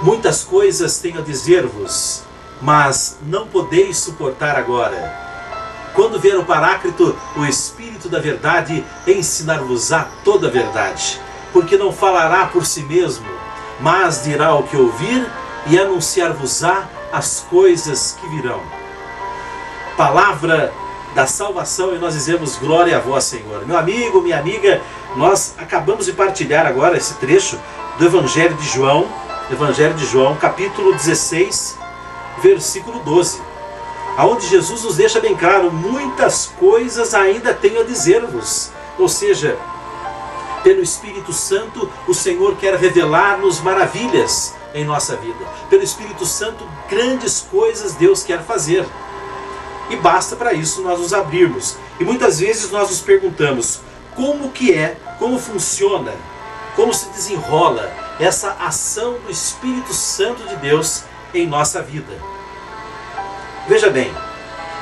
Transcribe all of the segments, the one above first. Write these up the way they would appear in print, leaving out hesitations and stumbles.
Muitas coisas tenho a dizer-vos, mas não podeis suportar agora. Quando vier o Paráclito, o Espírito da verdade, ensinar-vos-á toda a verdade, porque não falará por si mesmo, mas dirá o que ouvir e anunciar-vos-á as coisas que virão. Palavra da salvação, e nós dizemos glória a vós, Senhor. Meu amigo, minha amiga, nós acabamos de partilhar agora esse trecho do Evangelho de João, capítulo 16, versículo 12, aonde Jesus nos deixa bem claro: muitas coisas ainda tenho a dizer-vos. Ou seja, pelo Espírito Santo, o Senhor quer revelar-nos maravilhas em nossa vida. Pelo Espírito Santo, grandes coisas Deus quer fazer. E basta para isso nós nos abrirmos. E muitas vezes nós nos perguntamos como que é, como funciona, como se desenrola essa ação do Espírito Santo de Deus em nossa vida. Veja bem,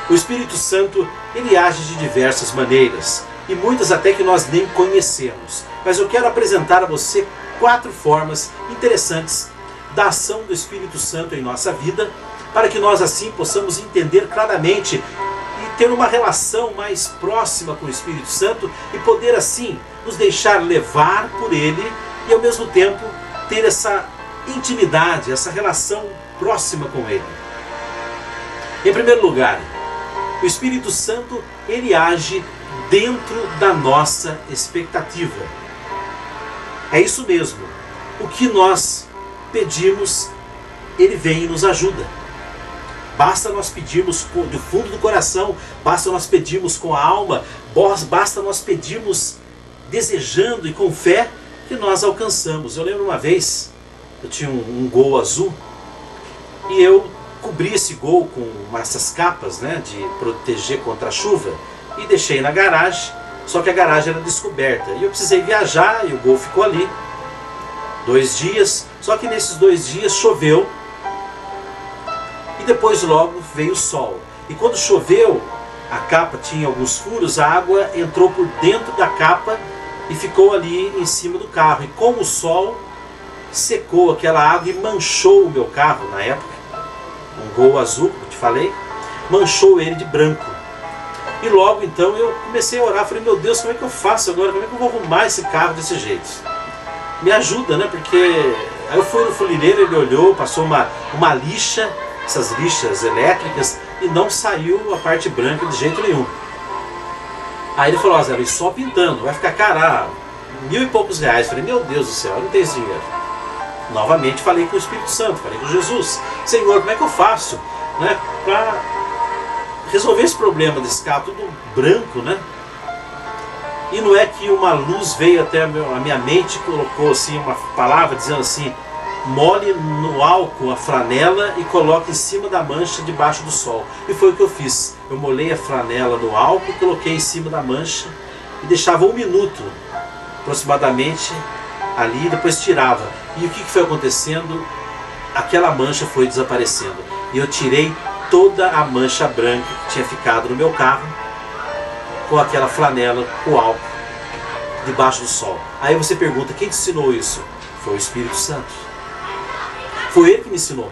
o Espírito Santo, ele age de diversas maneiras, e muitas até que nós nem conhecemos. Mas eu quero apresentar a você 4 formas interessantes da ação do Espírito Santo em nossa vida, para que nós assim possamos entender claramente e ter uma relação mais próxima com o Espírito Santo e poder assim nos deixar levar por ele e ao mesmo tempo ter essa intimidade, essa relação próxima com ele. Em primeiro lugar, o Espírito Santo, ele age dentro da nossa expectativa. É isso mesmo. O que nós pedimos, ele vem e nos ajuda. Basta nós pedirmos do fundo do coração, basta nós pedirmos com a alma, basta nós pedirmos desejando e com fé, que nós alcançamos. Eu lembro uma vez, eu tinha um Gol azul, e eu cobri esse Gol com essas capas, né, de proteger contra a chuva, e deixei na garagem, só que a garagem era descoberta, e eu precisei viajar, e o Gol ficou ali 2 dias, só que nesses 2 dias choveu, e depois logo veio o sol. E quando choveu, a capa tinha alguns furos, a água entrou por dentro da capa e ficou ali em cima do carro. E com o sol, secou aquela água e manchou o meu carro na época. Um Gol azul, como eu te falei, manchou ele de branco. E logo então eu comecei a orar, falei: meu Deus, como é que eu faço agora? Como é que eu vou arrumar esse carro desse jeito? Me ajuda, né? Porque aí eu fui no funileiro, ele olhou, passou uma lixa, essas lixas elétricas, e não saiu a parte branca de jeito nenhum. Aí ele falou: ó, Zé, só pintando, vai ficar caro, R$1.000 e poucos. Falei: meu Deus do céu, eu não tenho esse dinheiro. Novamente falei com o Espírito Santo, falei com Jesus: Senhor, como é que eu faço, né, para resolver esse problema desse carro tudo branco, né? E não é que uma luz veio até a minha mente, colocou assim uma palavra dizendo assim: molhe no álcool a flanela e coloque em cima da mancha debaixo do sol. E foi o que eu fiz. Eu molhei a flanela no álcool, coloquei em cima da mancha e deixava 1 minuto aproximadamente ali, e depois tirava. E o que foi acontecendo? Aquela mancha foi desaparecendo. E eu tirei toda a mancha branca que tinha ficado no meu carro com aquela flanela, o álcool, debaixo do sol. Aí você pergunta: quem te ensinou isso? Foi o Espírito Santo. Foi ele que me ensinou.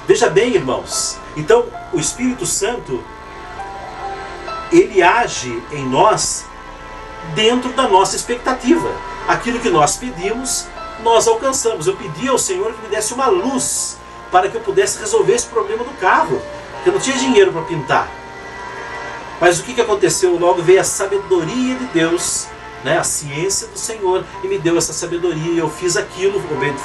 Veja bem, irmãos, então o Espírito Santo, ele age em nós dentro da nossa expectativa. Aquilo que nós pedimos, nós alcançamos. Eu pedi ao Senhor que me desse uma luz para que eu pudesse resolver esse problema do carro, porque eu não tinha dinheiro para pintar. Mas o que aconteceu? Logo veio a sabedoria de Deus, né, a ciência do Senhor, e me deu essa sabedoria. Eu fiz aquilo,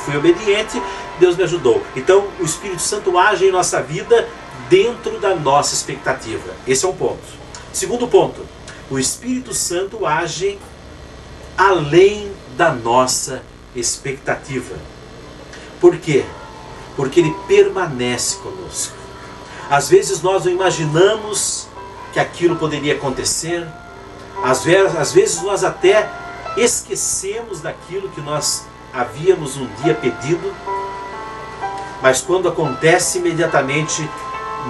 fui obediente, Deus me ajudou. Então o Espírito Santo age em nossa vida dentro da nossa expectativa. Esse é um ponto. Segundo ponto, o Espírito Santo age além da nossa expectativa. Por quê? Porque ele permanece conosco. Às vezes nós não imaginamos que aquilo poderia acontecer. Às vezes nós até esquecemos daquilo que nós havíamos um dia pedido, mas quando acontece, imediatamente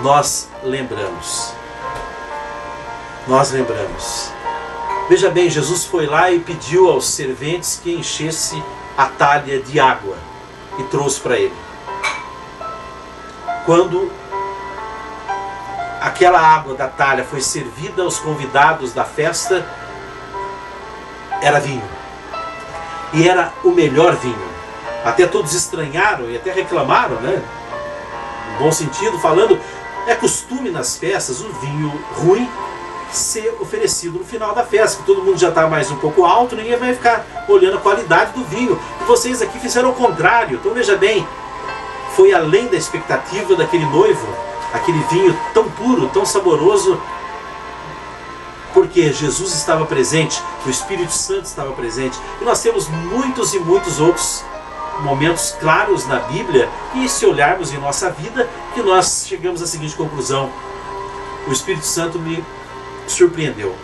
nós lembramos. Nós lembramos. Veja bem, Jesus foi lá e pediu aos serventes que enchesse a talha de água. e trouxe para ele. Quando aquela água da talha foi servida aos convidados da festa, era vinho. E era o melhor vinho. Até todos estranharam e até reclamaram, né? No bom sentido, falando, é costume nas festas o vinho ruim ser oferecido no final da festa, que todo mundo já está mais um pouco alto, ninguém vai ficar olhando a qualidade do vinho. E vocês aqui fizeram o contrário. Então veja bem, foi além da expectativa daquele noivo, aquele vinho tão puro, tão saboroso, porque Jesus estava presente, o Espírito Santo estava presente. E nós temos muitos e muitos outros momentos claros na Bíblia, e se olharmos em nossa vida, que nós chegamos à seguinte conclusão: o Espírito Santo me surpreendeu.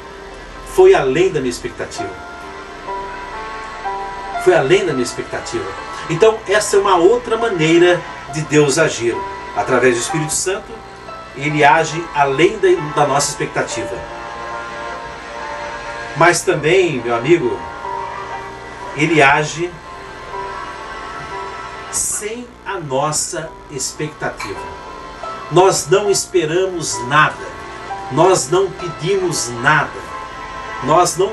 Foi além da minha expectativa. Foi além da minha expectativa. Então essa é uma outra maneira de Deus agir. Através do Espírito Santo, Ele age além da nossa expectativa. Mas também, meu amigo, Ele age sem a nossa expectativa. Nós não esperamos nada. Nós não pedimos nada. Nós não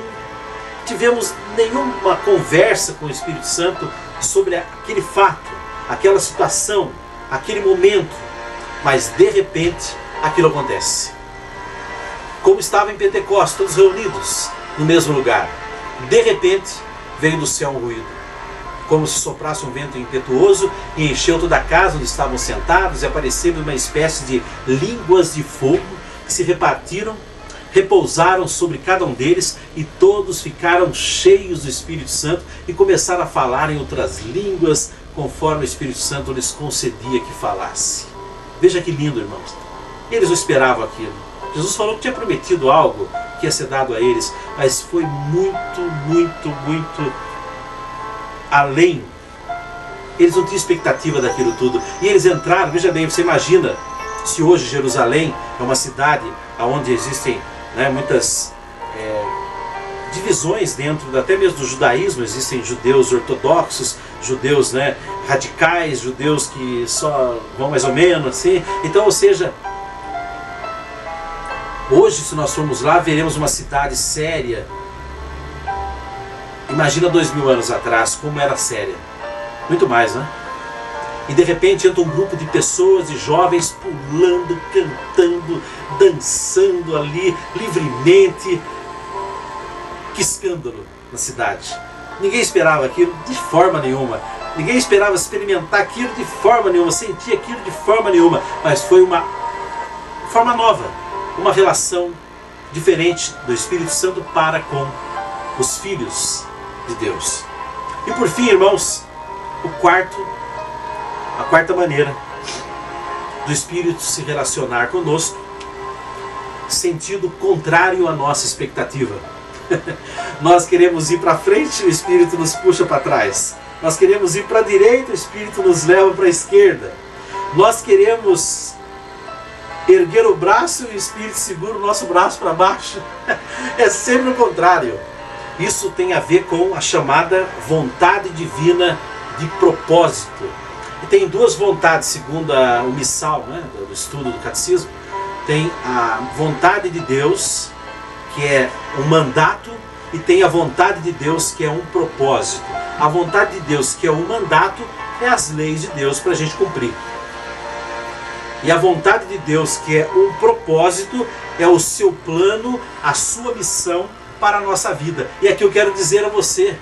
tivemos nenhuma conversa com o Espírito Santo sobre aquele fato, aquela situação, aquele momento. Mas de repente aquilo acontece. Como estava em Pentecostes, todos reunidos no mesmo lugar. De repente veio do céu um ruído, como se soprasse um vento impetuoso, e encheu toda a casa onde estavam sentados, e apareceram uma espécie de línguas de fogo que se repartiram, repousaram sobre cada um deles, e todos ficaram cheios do Espírito Santo e começaram a falar em outras línguas, conforme o Espírito Santo lhes concedia que falasse. Veja que lindo, irmãos. Eles não esperavam aquilo. Jesus falou que tinha prometido algo que ia ser dado a eles, mas foi muito, muito, muito além. Eles não tinham expectativa daquilo tudo. E eles entraram, veja bem, você imagina se hoje Jerusalém é uma cidade onde existem, né, muitas divisões dentro até mesmo do judaísmo. Existem judeus ortodoxos, judeus, né, radicais, judeus que só vão mais ou menos assim. Então, ou seja, hoje, se nós formos lá, veremos uma cidade séria. Imagina 2000 anos atrás, como era séria. Muito mais, né? E de repente entra um grupo de pessoas, de jovens, pulando, cantando, dançando ali, livremente. Que escândalo na cidade. Ninguém esperava aquilo de forma nenhuma. Ninguém esperava experimentar aquilo de forma nenhuma, sentir aquilo de forma nenhuma. Mas foi uma forma nova, uma relação diferente do Espírito Santo para com os filhos de Deus. E por fim, irmãos, a quarta maneira do Espírito se relacionar conosco, sentido contrário à nossa expectativa. Nós queremos ir para frente, o Espírito nos puxa para trás. Nós queremos ir para a direita, o Espírito nos leva para a esquerda. Nós queremos erguer o braço e o Espírito segura o nosso braço para baixo. É sempre o contrário. Isso tem a ver com a chamada vontade divina de propósito. E tem duas vontades, segundo o missal, né, do estudo do catecismo. Tem a vontade de Deus, que é um mandato, e tem a vontade de Deus, que é um propósito. A vontade de Deus, que é um mandato, é as leis de Deus para a gente cumprir. E a vontade de Deus, que é um propósito, é o seu plano, a sua missão para a nossa vida. E aqui eu quero dizer a você,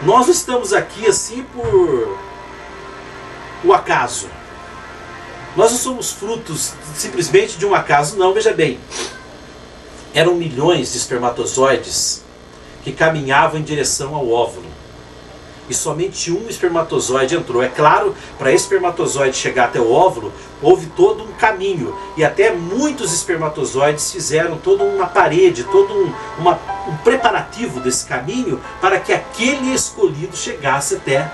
nós não estamos aqui assim por o acaso. Nós não somos frutos simplesmente de um acaso, não. Veja bem, eram milhões de espermatozoides que caminhavam em direção ao óvulo. E somente um espermatozoide entrou. É claro, para esse espermatozoide chegar até o óvulo, houve todo um caminho. E até muitos espermatozoides fizeram toda uma parede, todo um preparativo desse caminho para que aquele escolhido chegasse até